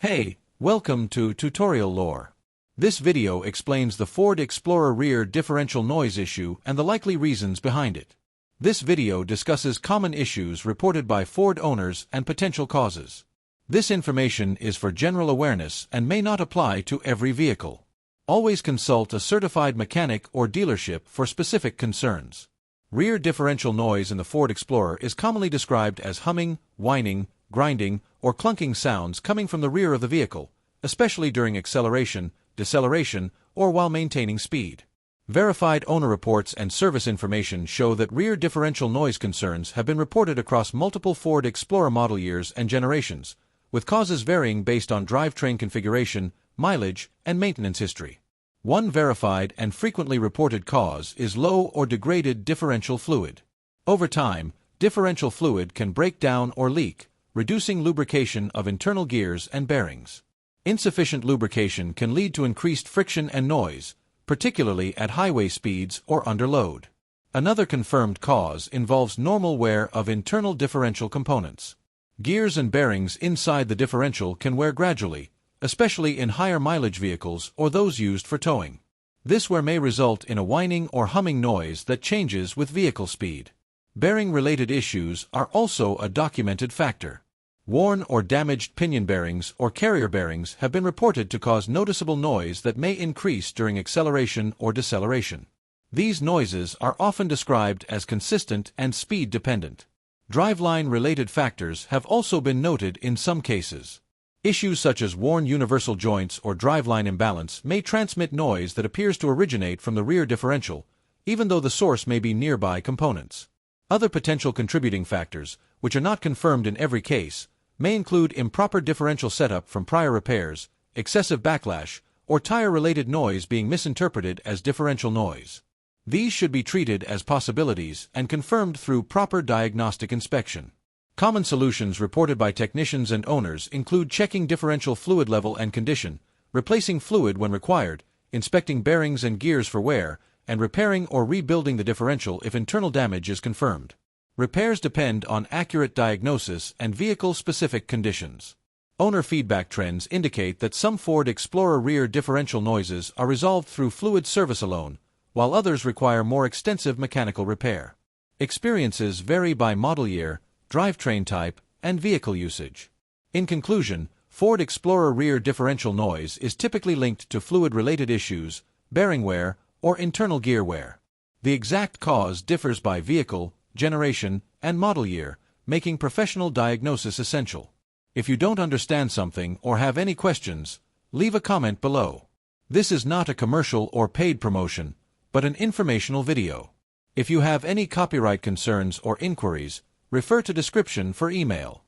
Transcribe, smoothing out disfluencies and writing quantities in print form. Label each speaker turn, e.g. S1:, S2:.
S1: Hey, welcome to Tutorial Lore. This video explains the Ford Explorer rear differential noise issue and the likely reasons behind it. This video discusses common issues reported by Ford owners and potential causes. This information is for general awareness and may not apply to every vehicle. Always consult a certified mechanic or dealership for specific concerns. Rear differential noise in the Ford Explorer is commonly described as humming, whining, grinding, or clunking sounds coming from the rear of the vehicle, especially during acceleration, deceleration, or while maintaining speed. Verified owner reports and service information show that rear differential noise concerns have been reported across multiple Ford Explorer model years and generations, with causes varying based on drivetrain configuration, mileage, and maintenance history. One verified and frequently reported cause is low or degraded differential fluid. Over time, differential fluid can break down or leak, reducing lubrication of internal gears and bearings. Insufficient lubrication can lead to increased friction and noise, particularly at highway speeds or under load. Another confirmed cause involves normal wear of internal differential components. Gears and bearings inside the differential can wear gradually, especially in higher mileage vehicles or those used for towing. This wear may result in a whining or humming noise that changes with vehicle speed. Bearing-related issues are also a documented factor. Worn or damaged pinion bearings or carrier bearings have been reported to cause noticeable noise that may increase during acceleration or deceleration. These noises are often described as consistent and speed-dependent. Driveline-related factors have also been noted in some cases. Issues such as worn universal joints or driveline imbalance may transmit noise that appears to originate from the rear differential, even though the source may be nearby components. Other potential contributing factors, which are not confirmed in every case, may include improper differential setup from prior repairs, excessive backlash, or tire-related noise being misinterpreted as differential noise. These should be treated as possibilities and confirmed through proper diagnostic inspection. Common solutions reported by technicians and owners include checking differential fluid level and condition, replacing fluid when required, inspecting bearings and gears for wear, and repairing or rebuilding the differential if internal damage is confirmed. Repairs depend on accurate diagnosis and vehicle-specific conditions. Owner feedback trends indicate that some Ford Explorer rear differential noises are resolved through fluid service alone, while others require more extensive mechanical repair. Experiences vary by model year, drivetrain type, and vehicle usage. In conclusion, Ford Explorer rear differential noise is typically linked to fluid-related issues, bearing wear, or internal gear wear. The exact cause differs by vehicle, generation, and model year, making professional diagnosis essential. If you don't understand something or have any questions, leave a comment below. This is not a commercial or paid promotion, but an informational video. If you have any copyright concerns or inquiries, refer to description for email.